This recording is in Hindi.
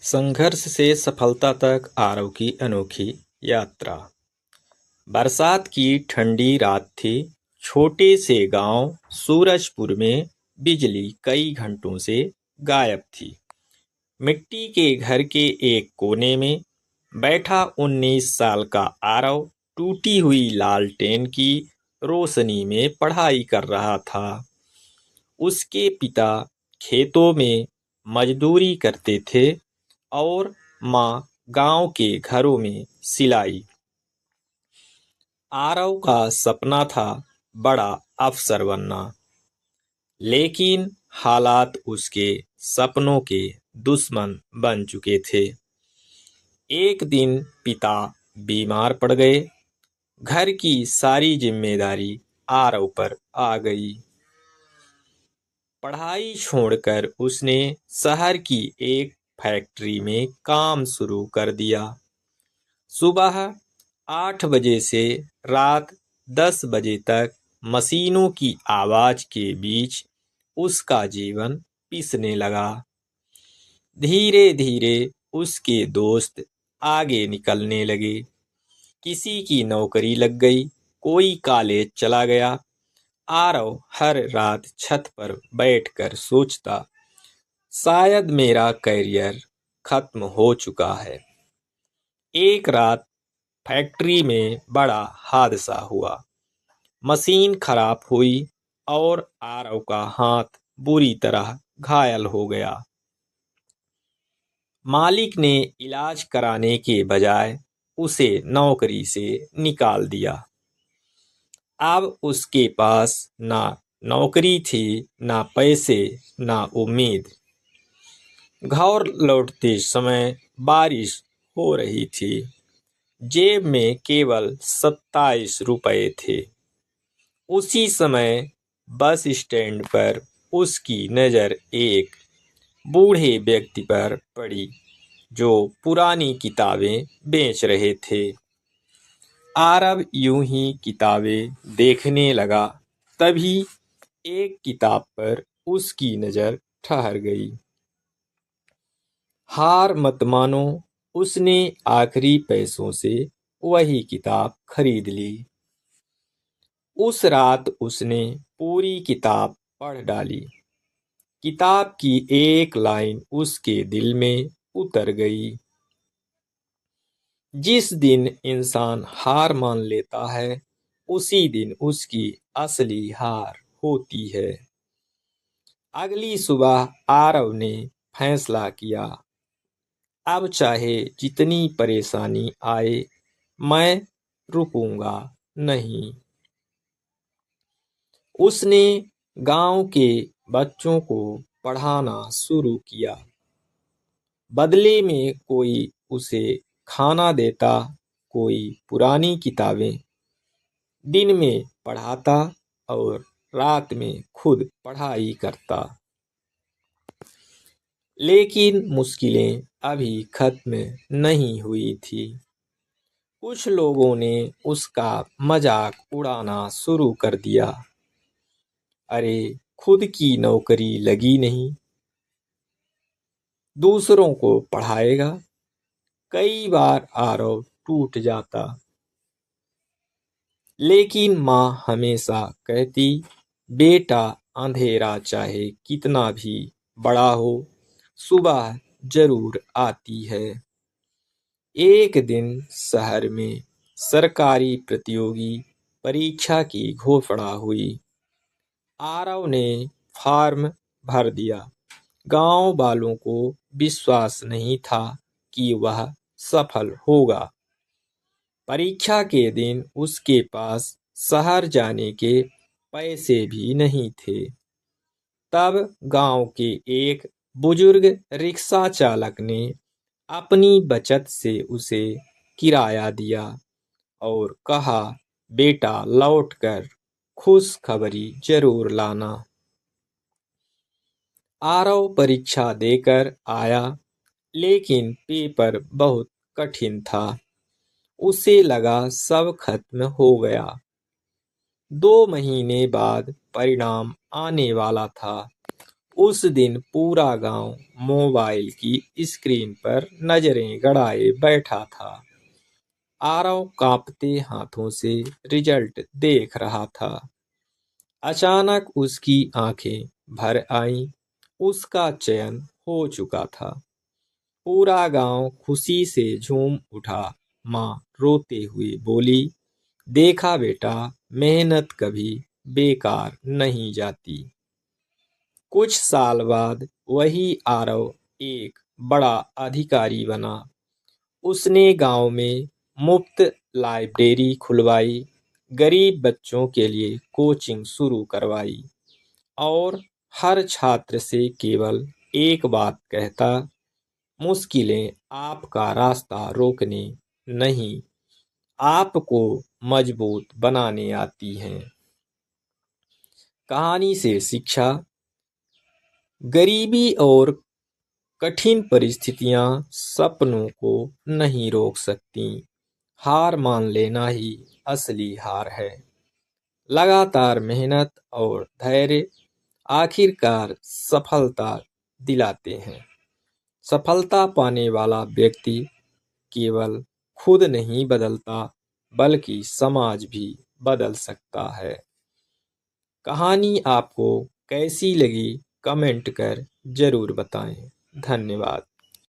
संघर्ष से सफलता तक आरव की अनोखी यात्रा। बरसात की ठंडी रात थी। छोटे से गांव सूरजपुर में बिजली कई घंटों से गायब थी। मिट्टी के घर के एक कोने में बैठा 19 साल का आरव टूटी हुई लालटेन की रोशनी में पढ़ाई कर रहा था। उसके पिता खेतों में मजदूरी करते थे और माँ गांव के घरों में सिलाई। आरव का सपना था बड़ा अफसर बनना, लेकिन हालात उसके सपनों के दुश्मन बन चुके थे। एक दिन पिता बीमार पड़ गए। घर की सारी जिम्मेदारी आरव पर आ गई। पढ़ाई छोड़कर उसने शहर की एक फैक्ट्री में काम शुरू कर दिया। सुबह 8 बजे से रात 10 बजे तक मशीनों की आवाज के बीच उसका जीवन पिसने लगा। धीरे धीरे उसके दोस्त आगे निकलने लगे। किसी की नौकरी लग गई, कोई कॉलेज चला गया। आरव हर रात छत पर बैठकर सोचता, शायद मेरा करियर खत्म हो चुका है। एक रात फैक्ट्री में बड़ा हादसा हुआ। मशीन खराब हुई और आरव का हाथ बुरी तरह घायल हो गया। मालिक ने इलाज कराने के बजाय उसे नौकरी से निकाल दिया। अब उसके पास ना नौकरी थी, ना पैसे, ना उम्मीद। घर लौटते समय बारिश हो रही थी। जेब में केवल 27 रुपए थे। उसी समय बस स्टैंड पर उसकी नज़र एक बूढ़े व्यक्ति पर पड़ी जो पुरानी किताबें बेच रहे थे। आरव यूं ही किताबें देखने लगा, तभी एक किताब पर उसकी नज़र ठहर गई। हार मत मानो, उसने आखिरी पैसों से वही किताब खरीद ली। उस रात उसने पूरी किताब पढ़ डाली। किताब की एक लाइन उसके दिल में उतर गई। जिस दिन इंसान हार मान लेता है, उसी दिन उसकी असली हार होती है। अगली सुबह आरव ने फैसला किया, अब चाहे जितनी परेशानी आए, मैं रुकूंगा नहीं। उसने गांव के बच्चों को पढ़ाना शुरू किया। बदले में कोई उसे खाना देता, कोई पुरानी किताबें दिन में पढ़ाता और रात में खुद पढ़ाई करता। लेकिन मुश्किलें अभी खत्म नहीं हुई थी। कुछ लोगों ने उसका मजाक उड़ाना शुरू कर दिया। अरे, खुद की नौकरी लगी नहीं, दूसरों को पढ़ाएगा। कई बार आरव टूट जाता, लेकिन माँ हमेशा कहती, बेटा, अंधेरा चाहे कितना भी बड़ा हो, सुबह जरूर आती है। एक दिन शहर में सरकारी प्रतियोगी परीक्षा की घोषणा हुई। आरव ने फॉर्म भर दिया। गांव वालों को विश्वास नहीं था कि वह सफल होगा। परीक्षा के दिन उसके पास शहर जाने के पैसे भी नहीं थे। तब गांव के एक बुजुर्ग रिक्शा चालक ने अपनी बचत से उसे किराया दिया और कहा, बेटा, लौटकर खुशखबरी जरूर लाना। आरव परीक्षा देकर आया, लेकिन पेपर बहुत कठिन था। उसे लगा सब खत्म हो गया। 2 महीने बाद परिणाम आने वाला था। उस दिन पूरा गांव मोबाइल की स्क्रीन पर नजरें गड़ाए बैठा था। आरव कांपते हाथों से रिजल्ट देख रहा था। अचानक उसकी आंखें भर आईं। उसका चयन हो चुका था। पूरा गांव खुशी से झूम उठा। माँ रोते हुए बोली, देखा बेटा, मेहनत कभी बेकार नहीं जाती। कुछ साल बाद वही आरव एक बड़ा अधिकारी बना। उसने गांव में मुफ्त लाइब्रेरी खुलवाई, गरीब बच्चों के लिए कोचिंग शुरू करवाई और हर छात्र से केवल एक बात कहता, मुश्किलें आपका रास्ता रोकने नहीं, आपको मजबूत बनाने आती हैं। कहानी से शिक्षा: गरीबी और कठिन परिस्थितियां सपनों को नहीं रोक सकती। हार मान लेना ही असली हार है। लगातार मेहनत और धैर्य आखिरकार सफलता दिलाते हैं। सफलता पाने वाला व्यक्ति केवल खुद नहीं बदलता, बल्कि समाज भी बदल सकता है। कहानी आपको कैसी लगी कमेंट कर जरूर बताएं। धन्यवाद।